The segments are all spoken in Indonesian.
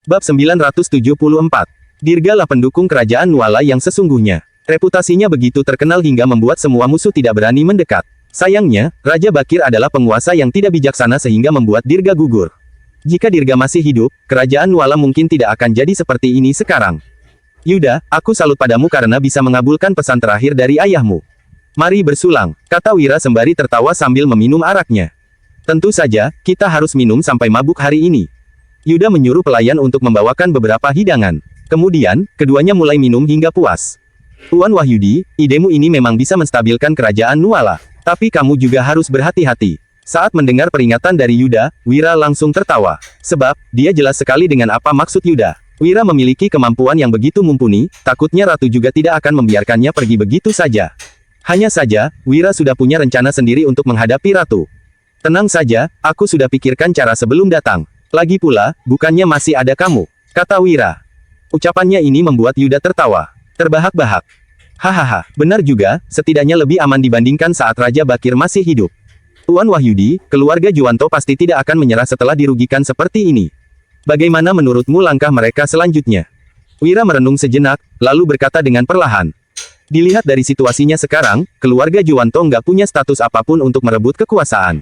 Bab 974. Dirgalah pendukung kerajaan Nuala yang sesungguhnya. Reputasinya begitu terkenal hingga membuat semua musuh tidak berani mendekat. Sayangnya, Raja Bakir adalah penguasa yang tidak bijaksana sehingga membuat Dirga gugur. Jika Dirga masih hidup, kerajaan Nuala mungkin tidak akan jadi seperti ini sekarang. Yuda, aku salut padamu karena bisa mengabulkan pesan terakhir dari ayahmu. Mari bersulang, kata Wira sembari tertawa sambil meminum araknya. Tentu saja, kita harus minum sampai mabuk hari ini. Yuda menyuruh pelayan untuk membawakan beberapa hidangan. Kemudian, keduanya mulai minum hingga puas. Tuan Wahyudi, idemu ini memang bisa menstabilkan kerajaan Nuala. Tapi kamu juga harus berhati-hati. Saat mendengar peringatan dari Yuda, Wira langsung tertawa. Sebab, dia jelas sekali dengan apa maksud Yuda. Wira memiliki kemampuan yang begitu mumpuni, takutnya Ratu juga tidak akan membiarkannya pergi begitu saja. Hanya saja, Wira sudah punya rencana sendiri untuk menghadapi Ratu. Tenang saja, aku sudah pikirkan cara sebelum datang. Lagi pula, bukannya masih ada kamu, kata Wira. Ucapannya ini membuat Yuda tertawa. Terbahak-bahak. Hahaha, benar juga, setidaknya lebih aman dibandingkan saat Raja Bakir masih hidup. Tuan Wahyudi, keluarga Juwanto pasti tidak akan menyerah setelah dirugikan seperti ini. Bagaimana menurutmu langkah mereka selanjutnya? Wira merenung sejenak, lalu berkata dengan perlahan. Dilihat dari situasinya sekarang, keluarga Juwanto nggak punya status apapun untuk merebut kekuasaan.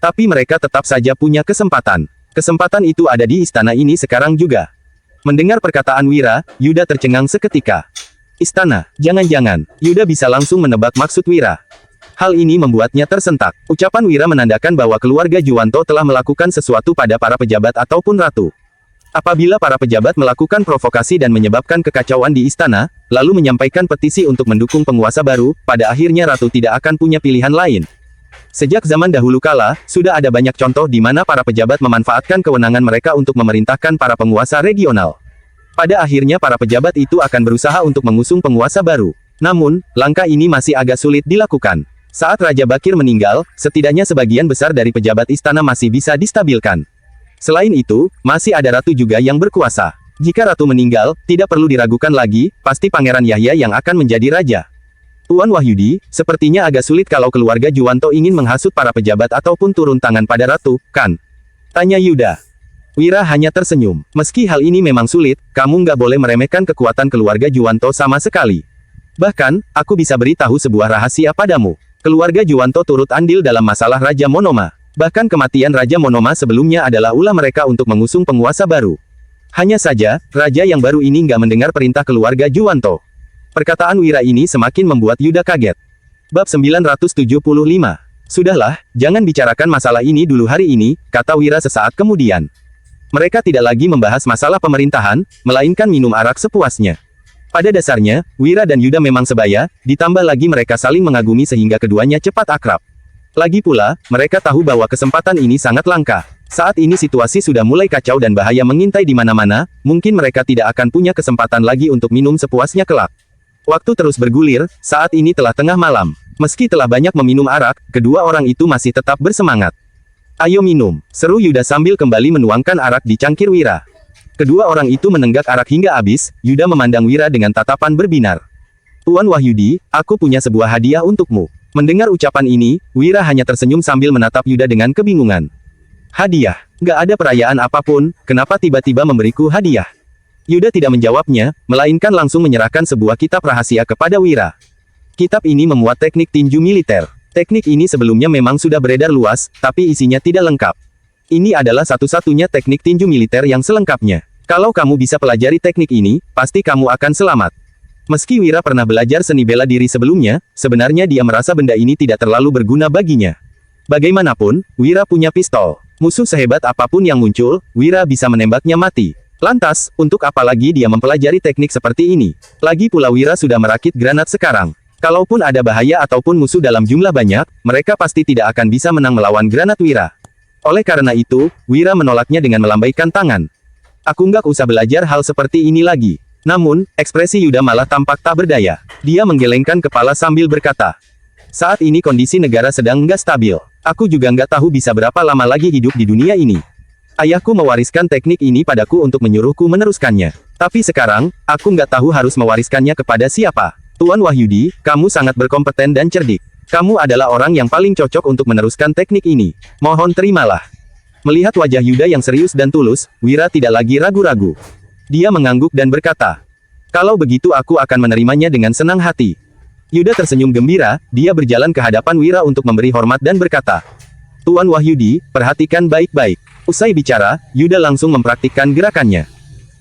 Tapi mereka tetap saja punya kesempatan. Kesempatan itu ada di istana ini sekarang juga. Mendengar perkataan Wira, Yuda tercengang seketika. Istana, jangan-jangan, Yuda bisa langsung menebak maksud Wira. Hal ini membuatnya tersentak. Ucapan Wira menandakan bahwa keluarga Juwanto telah melakukan sesuatu pada para pejabat ataupun ratu. Apabila para pejabat melakukan provokasi dan menyebabkan kekacauan di istana, lalu menyampaikan petisi untuk mendukung penguasa baru, pada akhirnya ratu tidak akan punya pilihan lain. Sejak zaman dahulu kala, sudah ada banyak contoh di mana para pejabat memanfaatkan kewenangan mereka untuk memerintahkan para penguasa regional. Pada akhirnya para pejabat itu akan berusaha untuk mengusung penguasa baru. Namun, langkah ini masih agak sulit dilakukan. Saat Raja Bakir meninggal, setidaknya sebagian besar dari pejabat istana masih bisa distabilkan. Selain itu, masih ada ratu juga yang berkuasa. Jika ratu meninggal, tidak perlu diragukan lagi, pasti Pangeran Yahya yang akan menjadi raja. Tuan Wahyudi, sepertinya agak sulit kalau keluarga Juwanto ingin menghasut para pejabat ataupun turun tangan pada ratu, kan? Tanya Yuda. Wira hanya tersenyum. Meski hal ini memang sulit, kamu nggak boleh meremehkan kekuatan keluarga Juwanto sama sekali. Bahkan, aku bisa beritahu sebuah rahasia padamu. Keluarga Juwanto turut andil dalam masalah Raja Monoma. Bahkan kematian Raja Monoma sebelumnya adalah ulah mereka untuk mengusung penguasa baru. Hanya saja, raja yang baru ini nggak mendengar perintah keluarga Juwanto. Perkataan Wira ini semakin membuat Yuda kaget. Bab 975. Sudahlah, jangan bicarakan masalah ini dulu hari ini, kata Wira sesaat kemudian. Mereka tidak lagi membahas masalah pemerintahan, melainkan minum arak sepuasnya. Pada dasarnya, Wira dan Yuda memang sebaya, ditambah lagi mereka saling mengagumi sehingga keduanya cepat akrab. Lagi pula, mereka tahu bahwa kesempatan ini sangat langka. Saat ini situasi sudah mulai kacau dan bahaya mengintai di mana-mana, mungkin mereka tidak akan punya kesempatan lagi untuk minum sepuasnya kelak. Waktu terus bergulir, saat ini telah tengah malam. Meski telah banyak meminum arak, kedua orang itu masih tetap bersemangat. Ayo minum, seru Yuda sambil kembali menuangkan arak di cangkir Wira. Kedua orang itu menenggak arak hingga habis, Yuda memandang Wira dengan tatapan berbinar. Tuan Wahyudi, aku punya sebuah hadiah untukmu. Mendengar ucapan ini, Wira hanya tersenyum sambil menatap Yuda dengan kebingungan. Hadiah? Gak ada perayaan apapun, kenapa tiba-tiba memberiku hadiah? Yuda tidak menjawabnya, melainkan langsung menyerahkan sebuah kitab rahasia kepada Wira. Kitab ini memuat teknik tinju militer. Teknik ini sebelumnya memang sudah beredar luas, tapi isinya tidak lengkap. Ini adalah satu-satunya teknik tinju militer yang selengkapnya. Kalau kamu bisa pelajari teknik ini, pasti kamu akan selamat. Meski Wira pernah belajar seni bela diri sebelumnya, sebenarnya dia merasa benda ini tidak terlalu berguna baginya. Bagaimanapun, Wira punya pistol. Musuh sehebat apapun yang muncul, Wira bisa menembaknya mati. Lantas, untuk apa lagi dia mempelajari teknik seperti ini? Lagi pula Wira sudah merakit granat sekarang. Kalaupun ada bahaya ataupun musuh dalam jumlah banyak, mereka pasti tidak akan bisa menang melawan granat Wira. Oleh karena itu, Wira menolaknya dengan melambaikan tangan. Aku nggak usah belajar hal seperti ini lagi. Namun, ekspresi Yuda malah tampak tak berdaya. Dia menggelengkan kepala sambil berkata, saat ini kondisi negara sedang nggak stabil. Aku juga nggak tahu bisa berapa lama lagi hidup di dunia ini. Ayahku mewariskan teknik ini padaku untuk menyuruhku meneruskannya. Tapi sekarang, aku nggak tahu harus mewariskannya kepada siapa. Tuan Wahyudi, kamu sangat berkompeten dan cerdik. Kamu adalah orang yang paling cocok untuk meneruskan teknik ini. Mohon terimalah. Melihat wajah Yuda yang serius dan tulus, Wira tidak lagi ragu-ragu. Dia mengangguk dan berkata, "Kalau begitu aku akan menerimanya dengan senang hati." Yuda tersenyum gembira, dia berjalan ke hadapan Wira untuk memberi hormat dan berkata, "Tuan Wahyudi, perhatikan baik-baik." Usai bicara, Yuda langsung mempraktikkan gerakannya.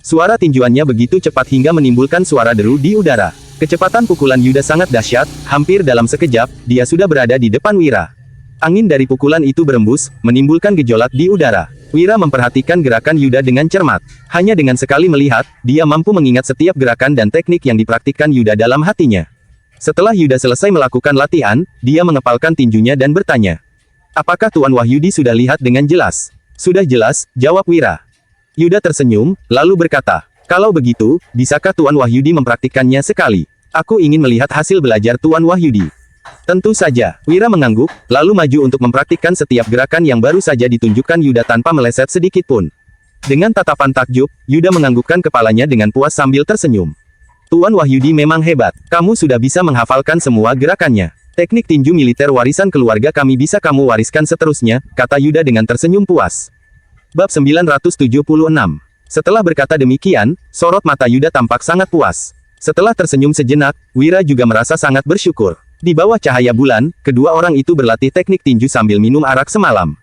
Suara tinjuannya begitu cepat hingga menimbulkan suara deru di udara. Kecepatan pukulan Yuda sangat dahsyat, hampir dalam sekejap, dia sudah berada di depan Wira. Angin dari pukulan itu berembus, menimbulkan gejolak di udara. Wira memperhatikan gerakan Yuda dengan cermat. Hanya dengan sekali melihat, dia mampu mengingat setiap gerakan dan teknik yang dipraktikkan Yuda dalam hatinya. Setelah Yuda selesai melakukan latihan, dia mengepalkan tinjunya dan bertanya, "Apakah Tuan Wahyudi sudah lihat dengan jelas?" "Sudah jelas," jawab Wira. Yuda tersenyum, lalu berkata, "Kalau begitu, bisakah Tuan Wahyudi mempraktikkannya sekali? Aku ingin melihat hasil belajar Tuan Wahyudi." "Tentu saja." Wira mengangguk, lalu maju untuk mempraktikkan setiap gerakan yang baru saja ditunjukkan Yuda tanpa meleset sedikit pun. Dengan tatapan takjub, Yuda menganggukkan kepalanya dengan puas sambil tersenyum. "Tuan Wahyudi memang hebat. Kamu sudah bisa menghafalkan semua gerakannya. Teknik tinju militer warisan keluarga kami bisa kamu wariskan seterusnya," kata Yuda dengan tersenyum puas. Bab 976. Setelah berkata demikian, sorot mata Yuda tampak sangat puas. Setelah tersenyum sejenak, Wira juga merasa sangat bersyukur. Di bawah cahaya bulan, kedua orang itu berlatih teknik tinju sambil minum arak semalam.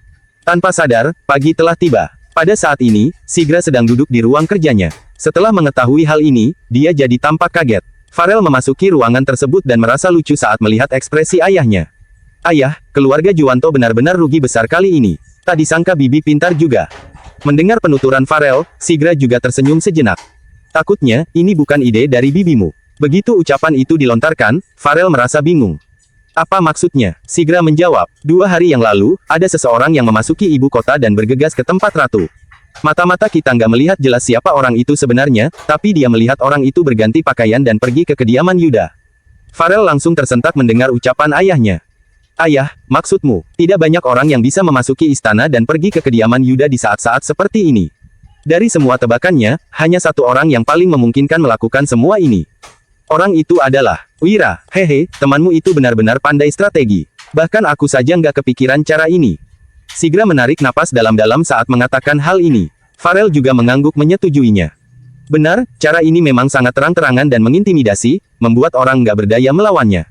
Tanpa sadar, pagi telah tiba. Pada saat ini, Sigra sedang duduk di ruang kerjanya. Setelah mengetahui hal ini, dia jadi tampak kaget. Farel memasuki ruangan tersebut dan merasa lucu saat melihat ekspresi ayahnya. "Ayah, keluarga Juwanto benar-benar rugi besar kali ini. Tak disangka bibi pintar juga." Mendengar penuturan Farel, Sigra juga tersenyum sejenak. "Takutnya, ini bukan ide dari bibimu." Begitu ucapan itu dilontarkan, Farel merasa bingung. "Apa maksudnya?" Sigra menjawab, "2 hari yang lalu, ada seseorang yang memasuki ibu kota dan bergegas ke tempat ratu. Mata-mata kita nggak melihat jelas siapa orang itu sebenarnya, tapi dia melihat orang itu berganti pakaian dan pergi ke kediaman Yuda." Farel langsung tersentak mendengar ucapan ayahnya. "Ayah, maksudmu, tidak banyak orang yang bisa memasuki istana dan pergi ke kediaman Yuda di saat-saat seperti ini. Dari semua tebakannya, hanya satu orang yang paling memungkinkan melakukan semua ini. Orang itu adalah Wira." "Hehe, temanmu itu benar-benar pandai strategi. Bahkan aku saja nggak kepikiran cara ini." Sigra menarik napas dalam-dalam saat mengatakan hal ini. Farel juga mengangguk menyetujuinya. "Benar, cara ini memang sangat terang-terangan dan mengintimidasi, membuat orang nggak berdaya melawannya."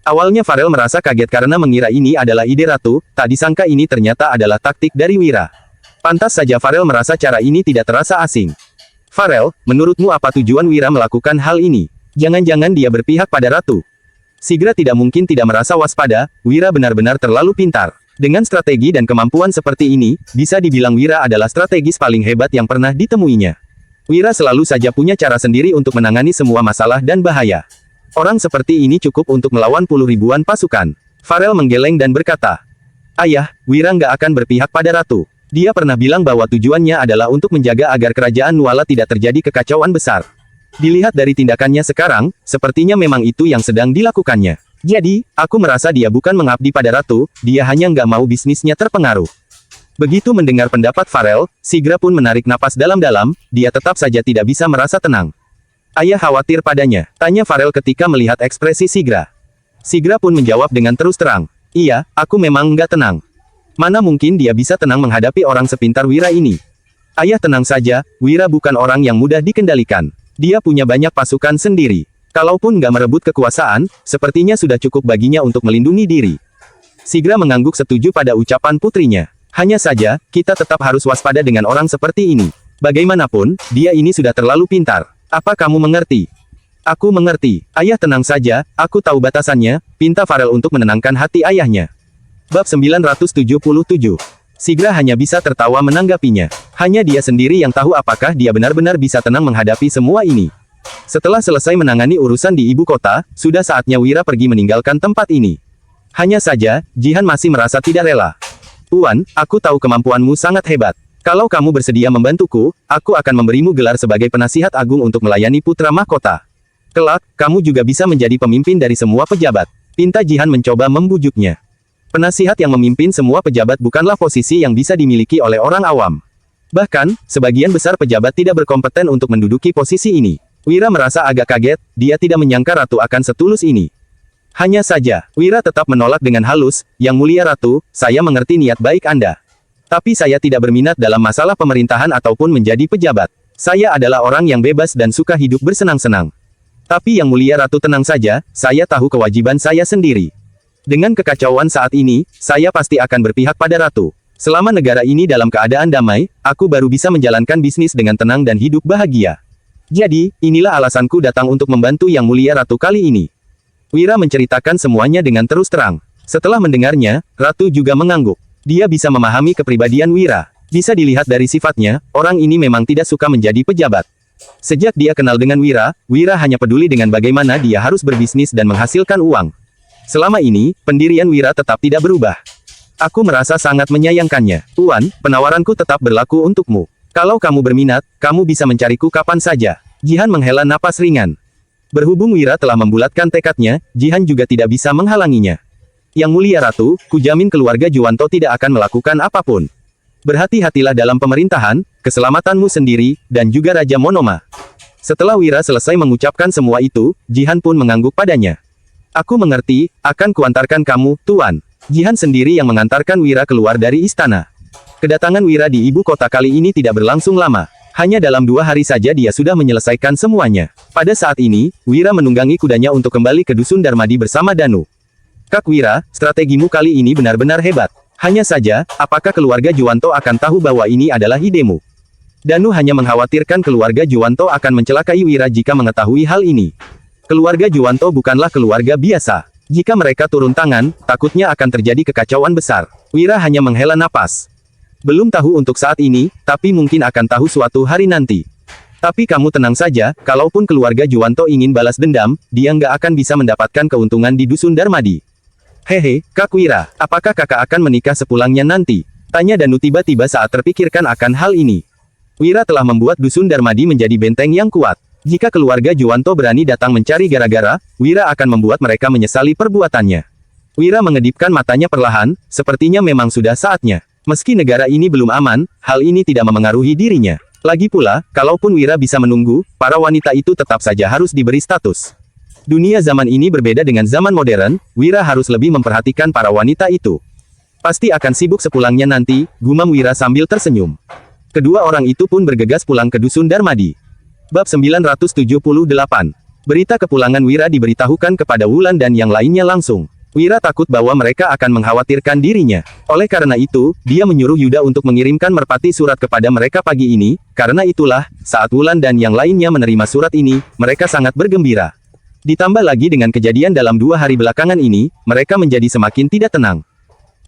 Awalnya Farel merasa kaget karena mengira ini adalah ide ratu, tak disangka ini ternyata adalah taktik dari Wira. Pantas saja Farel merasa cara ini tidak terasa asing. "Farel, menurutmu apa tujuan Wira melakukan hal ini? Jangan-jangan dia berpihak pada ratu?" Sigra tidak mungkin tidak merasa waspada, Wira benar-benar terlalu pintar. Dengan strategi dan kemampuan seperti ini, bisa dibilang Wira adalah strategis paling hebat yang pernah ditemuinya. Wira selalu saja punya cara sendiri untuk menangani semua masalah dan bahaya. Orang seperti ini cukup untuk melawan puluh ribuan pasukan. Farel menggeleng dan berkata, "Ayah, Wira nggak akan berpihak pada ratu. Dia pernah bilang bahwa tujuannya adalah untuk menjaga agar kerajaan Nuala tidak terjadi kekacauan besar. Dilihat dari tindakannya sekarang, sepertinya memang itu yang sedang dilakukannya. Jadi, aku merasa dia bukan mengabdi pada ratu, dia hanya nggak mau bisnisnya terpengaruh." Begitu mendengar pendapat Farel, Sigra pun menarik napas dalam-dalam, dia tetap saja tidak bisa merasa tenang. "Ayah khawatir padanya?" tanya Farel ketika melihat ekspresi Sigra. Sigra pun menjawab dengan terus terang, "Iya, aku memang nggak tenang. Mana mungkin dia bisa tenang menghadapi orang sepintar Wira ini?" "Ayah tenang saja, Wira bukan orang yang mudah dikendalikan. Dia punya banyak pasukan sendiri. Kalaupun nggak merebut kekuasaan, sepertinya sudah cukup baginya untuk melindungi diri." Sigra mengangguk setuju pada ucapan putrinya. "Hanya saja, kita tetap harus waspada dengan orang seperti ini. Bagaimanapun, dia ini sudah terlalu pintar. Apa kamu mengerti?" "Aku mengerti. Ayah tenang saja, aku tahu batasannya," pinta Farel untuk menenangkan hati ayahnya. Bab 977. Sigra hanya bisa tertawa menanggapinya. Hanya dia sendiri yang tahu apakah dia benar-benar bisa tenang menghadapi semua ini. Setelah selesai menangani urusan di ibu kota, sudah saatnya Wira pergi meninggalkan tempat ini. Hanya saja, Jihan masih merasa tidak rela. "Tuan, aku tahu kemampuanmu sangat hebat. Kalau kamu bersedia membantuku, aku akan memberimu gelar sebagai penasihat agung untuk melayani putra mahkota. Kelak, kamu juga bisa menjadi pemimpin dari semua pejabat." Pinta Jihan mencoba membujuknya. Penasihat yang memimpin semua pejabat bukanlah posisi yang bisa dimiliki oleh orang awam. Bahkan, sebagian besar pejabat tidak berkompeten untuk menduduki posisi ini. Wira merasa agak kaget, dia tidak menyangka ratu akan setulus ini. Hanya saja, Wira tetap menolak dengan halus, "Yang mulia ratu, saya mengerti niat baik Anda. Tapi saya tidak berminat dalam masalah pemerintahan ataupun menjadi pejabat. Saya adalah orang yang bebas dan suka hidup bersenang-senang. Tapi Yang Mulia Ratu tenang saja, saya tahu kewajiban saya sendiri. Dengan kekacauan saat ini, saya pasti akan berpihak pada Ratu. Selama negara ini dalam keadaan damai, aku baru bisa menjalankan bisnis dengan tenang dan hidup bahagia. Jadi, inilah alasanku datang untuk membantu Yang Mulia Ratu kali ini. Wira menceritakan semuanya dengan terus terang. Setelah mendengarnya, Ratu juga mengangguk. Dia bisa memahami kepribadian Wira. Bisa dilihat dari sifatnya, orang ini memang tidak suka menjadi pejabat. Sejak dia kenal dengan Wira, Wira hanya peduli dengan bagaimana dia harus berbisnis dan menghasilkan uang. Selama ini, pendirian Wira tetap tidak berubah. Aku merasa sangat menyayangkannya. Tuan, penawaranku tetap berlaku untukmu. Kalau kamu berminat, kamu bisa mencariku kapan saja. Jihan menghela napas ringan. Berhubung Wira telah membulatkan tekadnya, Jihan juga tidak bisa menghalanginya. Yang Mulia Ratu, kujamin keluarga Juwanto tidak akan melakukan apapun. Berhati-hatilah dalam pemerintahan, keselamatanmu sendiri, dan juga Raja Monoma. Setelah Wira selesai mengucapkan semua itu, Jihan pun mengangguk padanya. Aku mengerti, akan kuantarkan kamu, Tuan. Jihan sendiri yang mengantarkan Wira keluar dari istana. Kedatangan Wira di ibu kota kali ini tidak berlangsung lama. Hanya dalam 2 hari saja dia sudah menyelesaikan semuanya. Pada saat ini, Wira menunggangi kudanya untuk kembali ke Dusun Darmadi bersama Danu. Kak Wira, strategimu kali ini benar-benar hebat. Hanya saja, apakah keluarga Juwanto akan tahu bahwa ini adalah idemu? Danu hanya mengkhawatirkan keluarga Juwanto akan mencelakai Wira jika mengetahui hal ini. Keluarga Juwanto bukanlah keluarga biasa. Jika mereka turun tangan, takutnya akan terjadi kekacauan besar. Wira hanya menghela napas. Belum tahu untuk saat ini, tapi mungkin akan tahu suatu hari nanti. Tapi kamu tenang saja, kalaupun keluarga Juwanto ingin balas dendam, dia nggak akan bisa mendapatkan keuntungan di Dusun Darmadi. Hehe, Kak Wira, apakah kakak akan menikah sepulangnya nanti? Tanya Danu tiba-tiba saat terpikirkan akan hal ini. Wira telah membuat Dusun Darmadi menjadi benteng yang kuat. Jika keluarga Juwanto berani datang mencari gara-gara, Wira akan membuat mereka menyesali perbuatannya. Wira mengedipkan matanya perlahan, sepertinya memang sudah saatnya. Meski negara ini belum aman, hal ini tidak memengaruhi dirinya. Lagi pula, kalaupun Wira bisa menunggu, para wanita itu tetap saja harus diberi status. Dunia zaman ini berbeda dengan zaman modern, Wira harus lebih memperhatikan para wanita itu. Pasti akan sibuk sepulangnya nanti, gumam Wira sambil tersenyum. Kedua orang itu pun bergegas pulang ke Dusun Darmadi. Bab 978. Berita kepulangan Wira diberitahukan kepada Wulan dan yang lainnya langsung. Wira takut bahwa mereka akan mengkhawatirkan dirinya. Oleh karena itu, dia menyuruh Yuda untuk mengirimkan merpati surat kepada mereka pagi ini, karena itulah, saat Wulan dan yang lainnya menerima surat ini, mereka sangat bergembira. Ditambah lagi dengan kejadian dalam 2 hari belakangan ini, mereka menjadi semakin tidak tenang.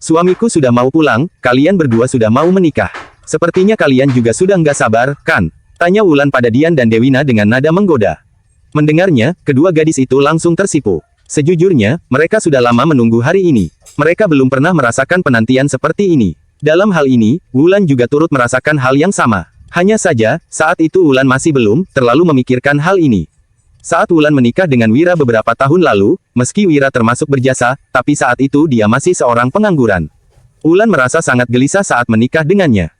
Suamiku sudah mau pulang, kalian berdua sudah mau menikah. Sepertinya kalian juga sudah nggak sabar, kan? Tanya Wulan pada Dian dan Dewina dengan nada menggoda. Mendengarnya, kedua gadis itu langsung tersipu. Sejujurnya, mereka sudah lama menunggu hari ini. Mereka belum pernah merasakan penantian seperti ini. Dalam hal ini, Wulan juga turut merasakan hal yang sama. Hanya saja, saat itu Wulan masih belum terlalu memikirkan hal ini. Saat Wulan menikah dengan Wira beberapa tahun lalu, meski Wira termasuk berjasa, tapi saat itu dia masih seorang pengangguran. Wulan merasa sangat gelisah saat menikah dengannya.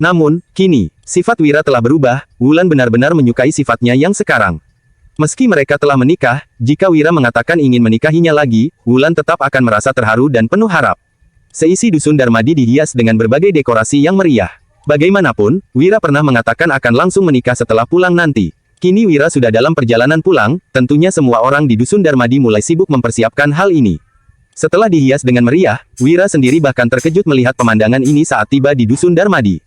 Namun, kini, sifat Wira telah berubah, Wulan benar-benar menyukai sifatnya yang sekarang. Meski mereka telah menikah, jika Wira mengatakan ingin menikahinya lagi, Wulan tetap akan merasa terharu dan penuh harap. Seisi Dusun Darmadi dihias dengan berbagai dekorasi yang meriah. Bagaimanapun, Wira pernah mengatakan akan langsung menikah setelah pulang nanti. Kini Wira sudah dalam perjalanan pulang, tentunya semua orang di Dusun Darmadi mulai sibuk mempersiapkan hal ini. Setelah dihias dengan meriah, Wira sendiri bahkan terkejut melihat pemandangan ini saat tiba di Dusun Darmadi.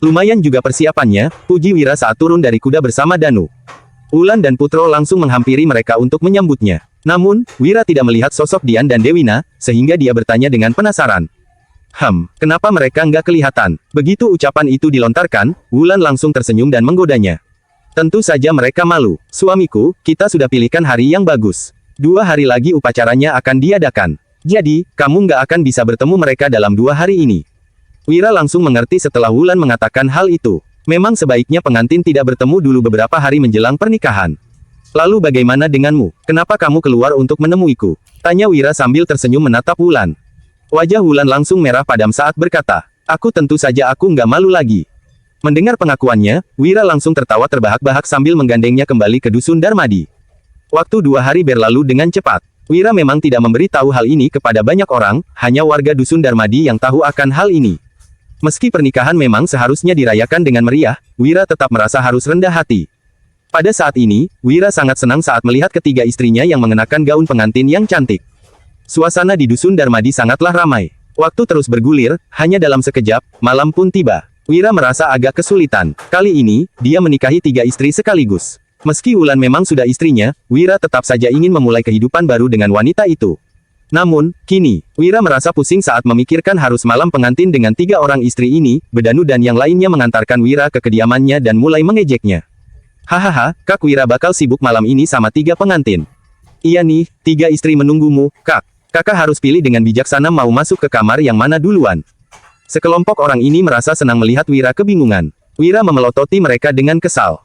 Lumayan juga persiapannya, puji Wira saat turun dari kuda bersama Danu. Wulan dan Putro langsung menghampiri mereka untuk menyambutnya. Namun, Wira tidak melihat sosok Dian dan Dewina, sehingga dia bertanya dengan penasaran. Kenapa mereka nggak kelihatan? Begitu ucapan itu dilontarkan, Wulan langsung tersenyum dan menggodanya. Tentu saja mereka malu. Suamiku, kita sudah pilihkan hari yang bagus. 2 hari lagi upacaranya akan diadakan. Jadi, kamu nggak akan bisa bertemu mereka dalam 2 hari ini. Wira langsung mengerti setelah Wulan mengatakan hal itu. Memang sebaiknya pengantin tidak bertemu dulu beberapa hari menjelang pernikahan. Lalu bagaimana denganmu? Kenapa kamu keluar untuk menemuiku? Tanya Wira sambil tersenyum menatap Wulan. Wajah Wulan langsung merah padam saat berkata, aku tentu saja aku nggak malu lagi. Mendengar pengakuannya, Wira langsung tertawa terbahak-bahak sambil menggandengnya kembali ke Dusun Darmadi. Waktu 2 hari berlalu dengan cepat. Wira memang tidak memberitahu hal ini kepada banyak orang, hanya warga Dusun Darmadi yang tahu akan hal ini. Meski pernikahan memang seharusnya dirayakan dengan meriah, Wira tetap merasa harus rendah hati. Pada saat ini, Wira sangat senang saat melihat ketiga istrinya yang mengenakan gaun pengantin yang cantik. Suasana di Dusun Darmadi sangatlah ramai. Waktu terus bergulir, hanya dalam sekejap, malam pun tiba. Wira merasa agak kesulitan. Kali ini, dia menikahi 3 istri sekaligus. Meski Wulan memang sudah istrinya, Wira tetap saja ingin memulai kehidupan baru dengan wanita itu. Namun, kini, Wira merasa pusing saat memikirkan harus malam pengantin dengan 3 orang istri ini. Bedanu dan yang lainnya mengantarkan Wira ke kediamannya dan mulai mengejeknya. Hahaha, Kak, Wira bakal sibuk malam ini sama 3 pengantin. Iya nih, 3 istri menunggumu, Kak. Kakak harus pilih dengan bijaksana mau masuk ke kamar yang mana duluan. Sekelompok orang ini merasa senang melihat Wira kebingungan. Wira memelototi mereka dengan kesal.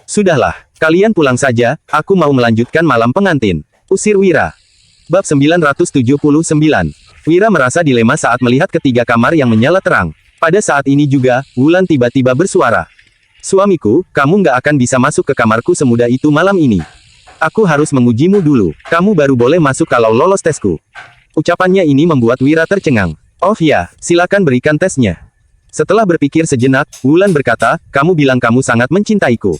Sudahlah. Kalian pulang saja, aku mau melanjutkan malam pengantin. Usir Wira. Bab 979. Wira merasa dilema saat melihat ketiga kamar yang menyala terang. Pada saat ini juga, Wulan tiba-tiba bersuara. Suamiku, kamu nggak akan bisa masuk ke kamarku semudah itu malam ini. Aku harus mengujimu dulu. Kamu baru boleh masuk kalau lolos tesku. Ucapannya ini membuat Wira tercengang. Oh ya, silakan berikan tesnya. Setelah berpikir sejenak, Wulan berkata, kamu bilang kamu sangat mencintaiku.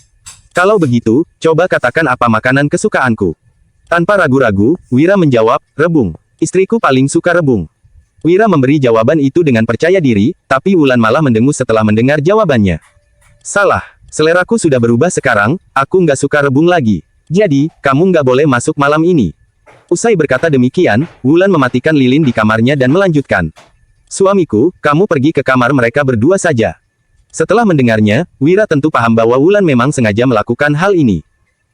Kalau begitu, coba katakan apa makanan kesukaanku. Tanpa ragu-ragu, Wira menjawab, rebung. Istriku paling suka rebung. Wira memberi jawaban itu dengan percaya diri, tapi Wulan malah mendengus setelah mendengar jawabannya. Salah, seleraku sudah berubah sekarang, aku nggak suka rebung lagi. Jadi, kamu nggak boleh masuk malam ini. Usai berkata demikian, Wulan mematikan lilin di kamarnya dan melanjutkan. Suamiku, kamu pergi ke kamar mereka berdua saja. Setelah mendengarnya, Wira tentu paham bahwa Wulan memang sengaja melakukan hal ini.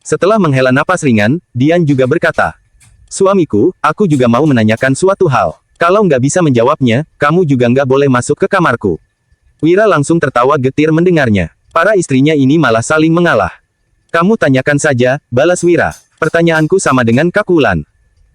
Setelah menghela napas ringan, Dian juga berkata. Suamiku, aku juga mau menanyakan suatu hal. Kalau nggak bisa menjawabnya, kamu juga nggak boleh masuk ke kamarku. Wira langsung tertawa getir mendengarnya. Para istrinya ini malah saling mengalah. Kamu tanyakan saja, balas Wira. Pertanyaanku sama dengan Kak Wulan.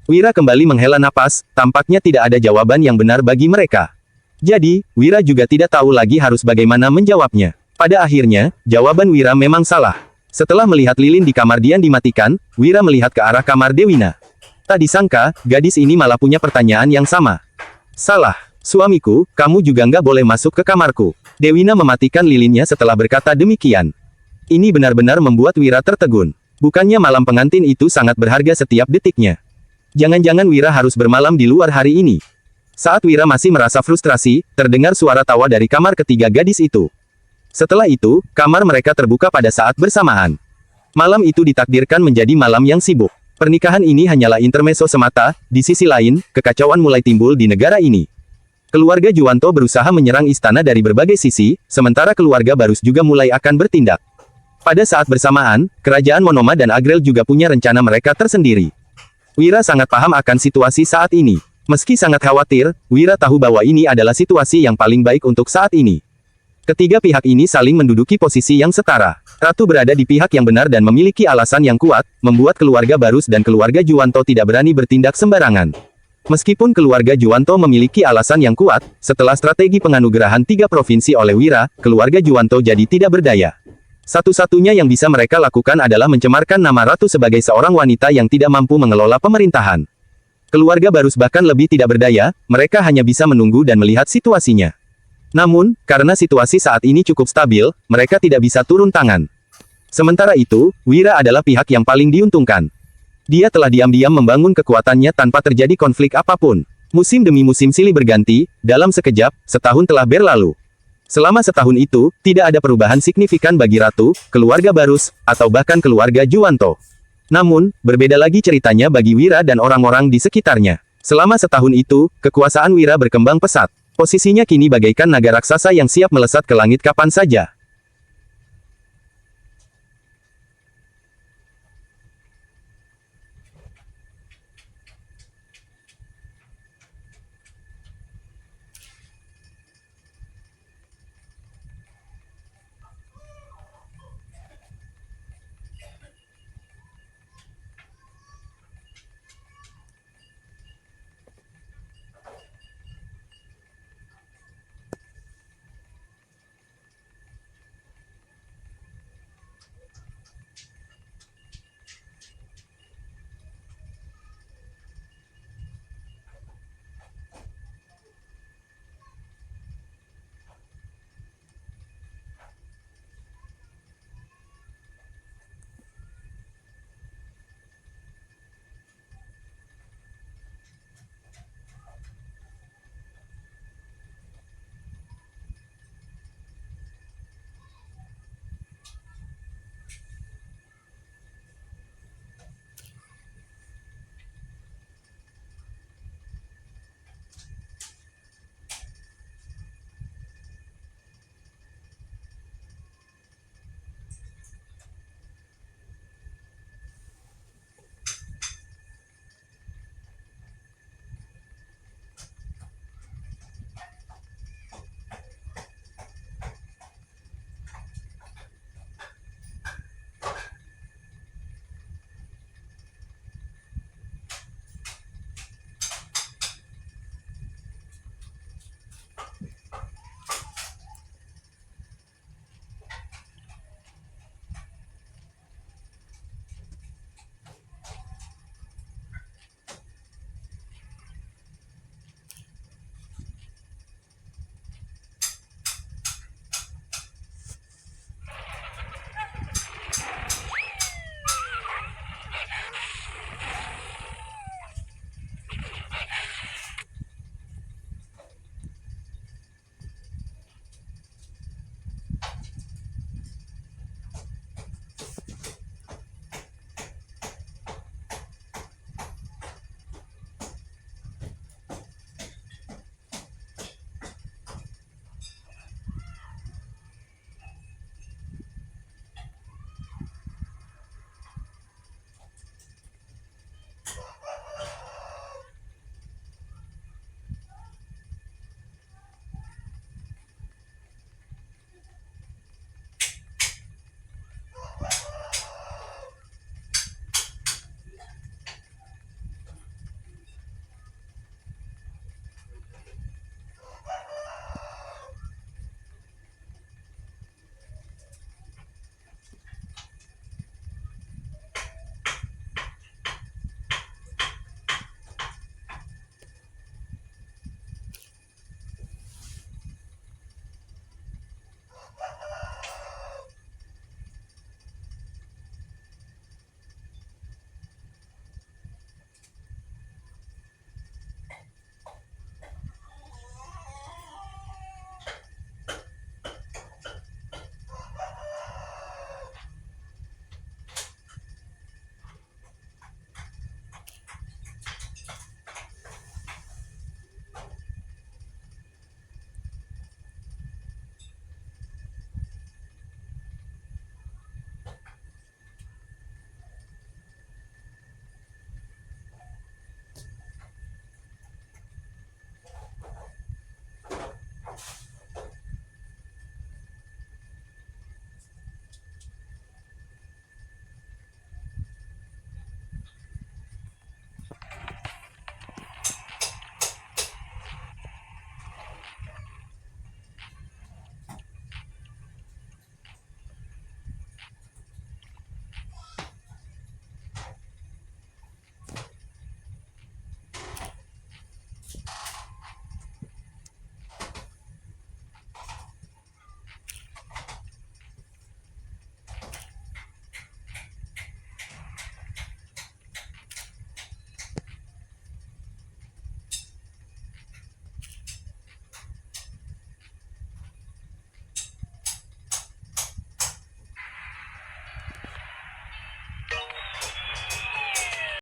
Wira kembali menghela napas, tampaknya tidak ada jawaban yang benar bagi mereka. Jadi, Wira juga tidak tahu lagi harus bagaimana menjawabnya. Pada akhirnya, jawaban Wira memang salah. Setelah melihat lilin di kamar Dian dimatikan, Wira melihat ke arah kamar Dewina. Tak disangka, gadis ini malah punya pertanyaan yang sama. Salah, suamiku, kamu juga nggak boleh masuk ke kamarku. Dewina mematikan lilinnya setelah berkata demikian. Ini benar-benar membuat Wira tertegun. Bukannya malam pengantin itu sangat berharga setiap detiknya. Jangan-jangan Wira harus bermalam di luar hari ini. Saat Wira masih merasa frustrasi, terdengar suara tawa dari kamar ketiga gadis itu. Setelah itu, kamar mereka terbuka pada saat bersamaan. Malam itu ditakdirkan menjadi malam yang sibuk. Pernikahan ini hanyalah intermezzo semata, di sisi lain, kekacauan mulai timbul di negara ini. Keluarga Juwanto berusaha menyerang istana dari berbagai sisi, sementara keluarga Barus juga mulai akan bertindak. Pada saat bersamaan, kerajaan Monoma dan Agrel juga punya rencana mereka tersendiri. Wira sangat paham akan situasi saat ini. Meski sangat khawatir, Wira tahu bahwa ini adalah situasi yang paling baik untuk saat ini. Ketiga pihak ini saling menduduki posisi yang setara. Ratu berada di pihak yang benar dan memiliki alasan yang kuat, membuat keluarga Barus dan keluarga Juwanto tidak berani bertindak sembarangan. Meskipun keluarga Juwanto memiliki alasan yang kuat, setelah strategi penganugerahan 3 provinsi oleh Wira, keluarga Juwanto jadi tidak berdaya. Satu-satunya yang bisa mereka lakukan adalah mencemarkan nama Ratu sebagai seorang wanita yang tidak mampu mengelola pemerintahan. Keluarga Barus bahkan lebih tidak berdaya, mereka hanya bisa menunggu dan melihat situasinya. Namun, karena situasi saat ini cukup stabil, mereka tidak bisa turun tangan. Sementara itu, Wira adalah pihak yang paling diuntungkan. Dia telah diam-diam membangun kekuatannya tanpa terjadi konflik apapun. Musim demi musim silih berganti, dalam sekejap, setahun telah berlalu. Selama setahun itu, tidak ada perubahan signifikan bagi Ratu, keluarga Barus, atau bahkan keluarga Juwanto. Namun, berbeda lagi ceritanya bagi Wira dan orang-orang di sekitarnya. Selama setahun itu, kekuasaan Wira berkembang pesat. Posisinya kini bagaikan naga raksasa yang siap melesat ke langit kapan saja.